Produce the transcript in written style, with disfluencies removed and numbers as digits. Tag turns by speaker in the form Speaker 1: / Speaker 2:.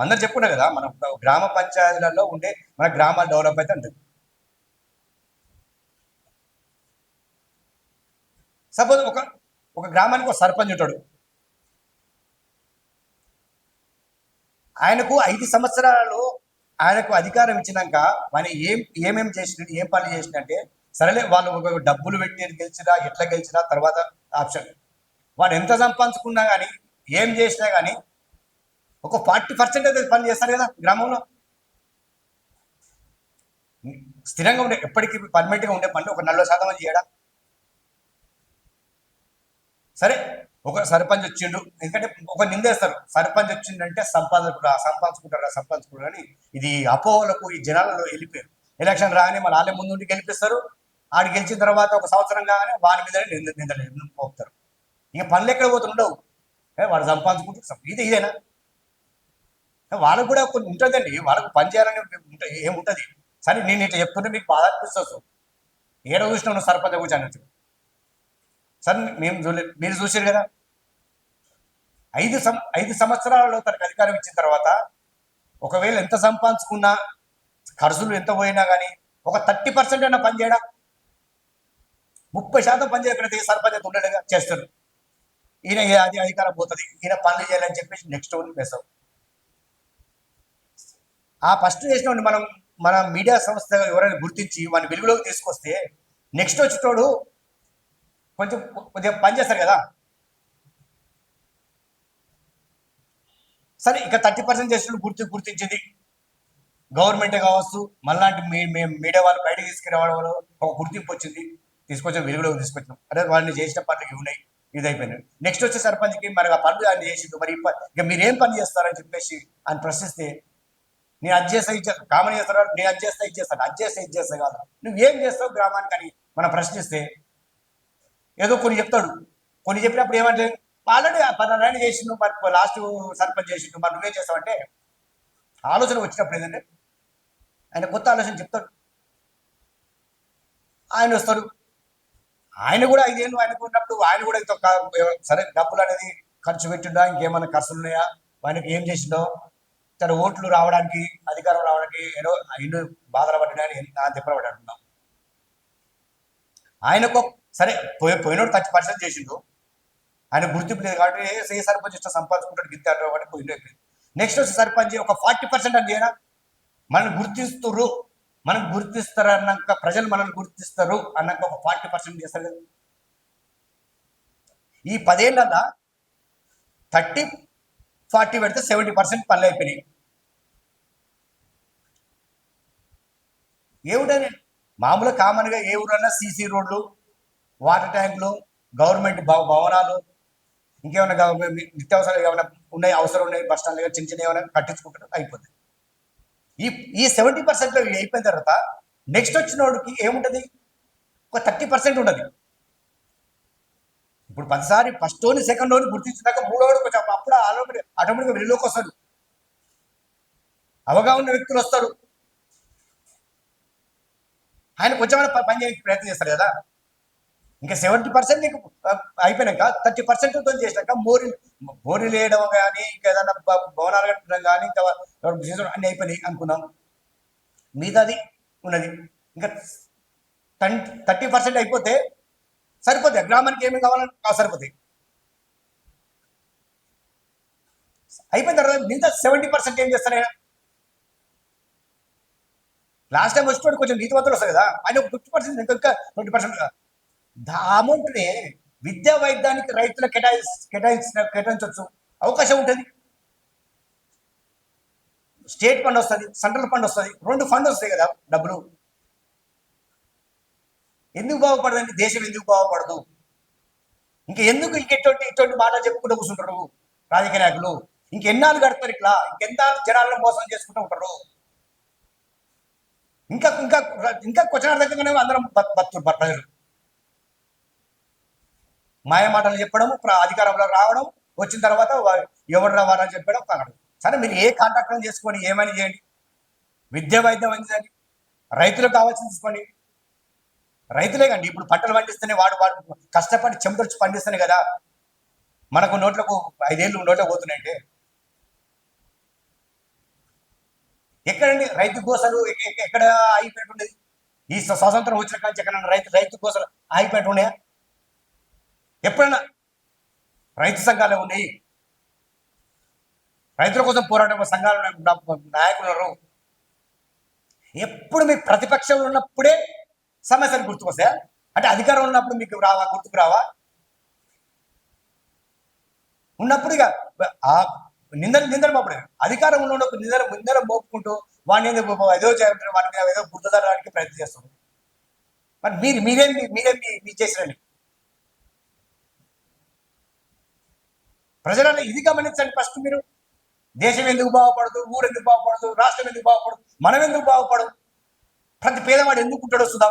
Speaker 1: అందరు చెప్పుకున్నా కదా, మన గ్రామ పంచాయతీలలో ఉండే మన గ్రామాలు డెవలప్ అయితే ఉంటుంది. సపోజ్ ఒక ఒక గ్రామానికి ఒక సర్పంచ్ ఉంటాడు. ఆయనకు 5 సంవత్సరాలు ఆయనకు అధికారం ఇచ్చినాక ఆయన ఏమేమి చేసిన, ఏం పనులు చేసినంటే, సరేలే వాళ్ళు ఒక డబ్బులు పెట్టి గెలిచినా ఎట్లా గెలిచినా తర్వాత ఆప్షన్. వాడు ఎంత సంపాదించుకున్నా కానీ, ఏం చేసినా కానీ ఒక 40% అయితే పని చేస్తారు కదా గ్రామంలో. స్థిరంగా ఉండే, ఎప్పటికీ పర్మనెంట్గా ఉండే పనులు ఒక 40% చేయడా. సరే, ఒక సర్పంచ్ వచ్చిండు, ఎందుకంటే ఒక నిందేస్తారు, సర్పంచ్ వచ్చిండంటే సంపాదించుకుంటారు అని. ఇది అపోహలకు ఈ జనాలలో వెళ్ళిపోయారు. ఎలక్షన్ రాగానే మన వాళ్ళే ముందు గెలిపిస్తారు. ఆడు గెలిచిన తర్వాత ఒక సంవత్సరం కాగానే వాడి మీద నిందలు పోతారు. ఇక పనులు ఎక్కడ పోతుండవు. వాడు సంపాదించుకుంటారు. ఇదేనా? వాళ్ళకు కూడా కొన్ని ఉంటుందండి, వాళ్ళకు పని చేయాలని ఏముంటుంది. సరే, నేను ఇట్లా చెప్తుంటే మీకు బాధ అనిపిస్తుంది. ఏడో చూసిన సర్పంచ్ కూర్చొని సరే, మేము చూడలేదు, మీరు చూసారు కదా. 5 సంవత్సరాలలో తనకు అధికారం ఇచ్చిన తర్వాత ఒకవేళ ఎంత సంపాదించుకున్నా, ఖర్చులు ఎంత పోయినా కానీ ఒక 30% అయినా పని చేయడా. 30% పని చేయకుండా సర్పంచ్ ఉండలేగా చేస్తారు. ఈయన అది అధికారం పోతుంది, ఈయన పనులు చేయాలని చెప్పేసి నెక్స్ట్ ఓన్ వేస్తాం. ఆ ఫస్ట్ చేసిన మన మీడియా సంస్థ ఎవరైనా గుర్తించి వాడిని వెలుగులోకి తీసుకొస్తే నెక్స్ట్ వచ్చేటోడు కొద్దిగా పని చేస్తారు కదా. సరే, ఇక 30% చేసిన గుర్తించింది గవర్నమెంటే కావచ్చు, మళ్ళాంటి మీడియా వాళ్ళు బయటకు తీసుకురావడం వల్ల ఒక గుర్తింపు వచ్చింది, తీసుకొచ్చిన వెలుగులోకి తీసుకొచ్చినాం. అదే వాళ్ళని చేసిన పనులు ఉన్నాయి, ఇది అయిపోయినాయి. నెక్స్ట్ వచ్చే సర్పంచ్కి మరి ఆ పనులు ఆయన చేసిండు, మరి ఇక మీరేం పని చేస్తారని చెప్పేసి ఆయన ప్రశ్నిస్తే, నేను అది చేస్తా ఇచ్చేస్తాను, కామన్ చేస్తారా, నేను అది చేస్తా ఇచ్చేస్తాను, అది చేస్తా ఇచ్చేస్తా కాదు, నువ్వేం చేస్తావు గ్రామానికి అని మనం ప్రశ్నిస్తే ఏదో కొన్ని చెప్తాడు. కొన్ని చెప్పినప్పుడు ఏమంటే, ఆల్రెడీ 10 చేసిండు, మరి లాస్ట్ సర్పంచ్ చేసిండు, మరి నువ్వేం చేస్తావంటే ఆలోచన వచ్చినప్పుడు ఏంటంటే ఆయన కొత్త ఆలోచన చెప్తాడు. ఆయన వస్తాడు, ఆయన కూడా 5 ఏళ్ళు ఆయనకు ఉన్నప్పుడు ఆయన కూడా సరే డబ్బులు అనేది ఖర్చు పెట్టిండా, ఇంకేమైనా ఖర్చులు ఉన్నాయా, ఆయనకి ఏం చేసిండో, తన ఓట్లు రావడానికి, అధికారం రావడానికి ఏదో ఇల్లు బాధలు పడ్డాయని తిప్పలు పడ్డాడున్నాం. ఆయనకు సరే పోయినోడు 30% చేసిండు, ఆయన గుర్తింపు లేదు కాబట్టి ఏ సర్పంచ్ ఇష్టం సంపాదించుకుంటాడు గిత్తాడు కాబట్టి పోయిన అయిపోయింది. నెక్స్ట్ వచ్చి సర్పంచ్ ఒక 40% అని చేయరా. మనల్ని గుర్తిస్తారు అన్నాక, ప్రజలు మనల్ని గుర్తిస్తారు అన్నాక ఒక 40% చేస్తారు కదా. ఈ 10 ఏళ్ళ 30-40 పెడితే 70% పనులు అయిపోయినాయి. ఏమిటని మామూలుగా కామన్గా ఏ ఊరన్నా సీసీ రోడ్లు, వాటర్ ట్యాంకులు, గవర్నమెంట్ భవనాలు, ఇంకేమైనా నిత్యావసరాలు ఏమైనా ఉన్నాయి, అవసరం ఉన్నాయి, బస్ స్టాండ్ చిన్న చిన్న ఏమైనా కట్టించుకుంటారు, అయిపోతుంది. ఈ 70% అయిపోయిన తర్వాత నెక్స్ట్ వచ్చిన వాడికి ఏముంటుంది, ఒక 30% ఉండదు. ఇప్పుడు 10 ఫస్ట్ ఓని సెకండ్ ఓని గుర్తించినాక మూడోడు కొంచెం అప్పుడు ఆటోమేటిక్గా వెలుగులోకి వస్తాడు, అవగాహన వ్యక్తులు వస్తారు, ఆయన కొంచెం పని చేయడానికి ప్రయత్నం చేస్తారు కదా. ఇంకా 70% నీకు అయిపోయినాక 30%తో చేసినాక మోరీలు వేయడం కానీ, ఇంకా ఏదైనా భవనాలు కట్టడం కానీ, ఇంకా అన్ని అయిపోయినాయి అనుకుందాం. మిగతాది ఉన్నది ఇంకా 30% అయిపోతే సరిపోతాయి. గ్రామానికి ఏమి కావాలని సరిపోతాయి. అయిపోయిన తర్వాత మిగతా 70% ఏం చేస్తాను? లాస్ట్ టైం వచ్చినప్పుడు కొంచెం నీతివంతులు వస్తాయి కదా, ఆయన 50%, ఇంకా 20%. ఆ అమౌంట్ని విద్యా వైద్యానికి రైతులకు కేటాయించవచ్చు, అవకాశం ఉంటుంది. స్టేట్ ఫండ్ వస్తుంది, సెంట్రల్ ఫండ్ వస్తుంది, 2 ఫండ్ వస్తాయి కదా డబ్బులు. ఎందుకు బాగుపడదండి దేశం? ఎందుకు బాగుపడదు? ఇంకెందుకు ఇటువంటి మాటలు చెప్పుకుంటూ కూర్చుంటారు రాజకీయ నాయకులు? ఇంకెన్నాళ్ళు గడతారు ఇట్లా? ఇంకెన్నాళ్ళు జనాలను మోసం చేసుకుంటూ ఉంటారు? ఇంకా ఇంకా ఇంకా క్వశ్చనార్థకంగానే అందరం ప్రజలు మాయ మాటలు చెప్పడం, అధికారంలో రావడం, వచ్చిన తర్వాత ఎవరు రావాలని చెప్పడం కాదు. సరే, మీరు ఏ కాంట్రాక్ట్ చేసుకొని ఏమైనా చేయండి, విద్యా వైద్యం అందించండి, రైతులకు కావాల్సింది తీసుకోండి. రైతులే కండి ఇప్పుడు పంటలు పండిస్తేనే వాడు కష్టపడి చెమటొచ్చి పండిస్తేనే కదా మనకు నోట్లకు 5 ఏళ్ళు నోట్లకు పోతున్నాయంటే. ఎక్కడండి రైతు గోసలు ఎక్కడ ఆగిపోయినట్టున్నది? ఈ స్వాతంత్రం వచ్చిన కాంచి ఎక్కడన్నా రైతు గోసలు ఆగిపోయినట్టున్నాయా? ఎప్పుడన్నా రైతు సంఘాలు ఉన్నాయి, రైతుల కోసం పోరాటం సంఘాలు నాయకులు ఉన్నారు. ఎప్పుడు మీ ప్రతిపక్షంలో ఉన్నప్పుడే సమస్యలు గుర్తుకొస్తాయా? అంటే అధికారం ఉన్నప్పుడు మీకు రావా, గుర్తుకు రావా? ఉన్నప్పుడు ఇక ఆ నిందలు మోపడే అధికారం ఉన్నప్పుడు నిందలు మోపుకుంటూ వాడిని ఏదో చేయాలంటే వాడి మీద ఏదో గుర్తుదడానికి ప్రయత్నం చేస్తున్నారు. మరి మీరేం మీ చేసిరండి. ప్రజలను ఇది గమనించండి ఫస్ట్ మీరు. దేశం ఎందుకు బాగుపడదు, ఊరు ఎందుకు బాగుపడదు, రాష్ట్రం ఎందుకు బాగుపడదు, మనం ఎందుకు బాగుపడదు, ప్రతి పేదవాడు ఎందుకు ఉంటాడో సుధా.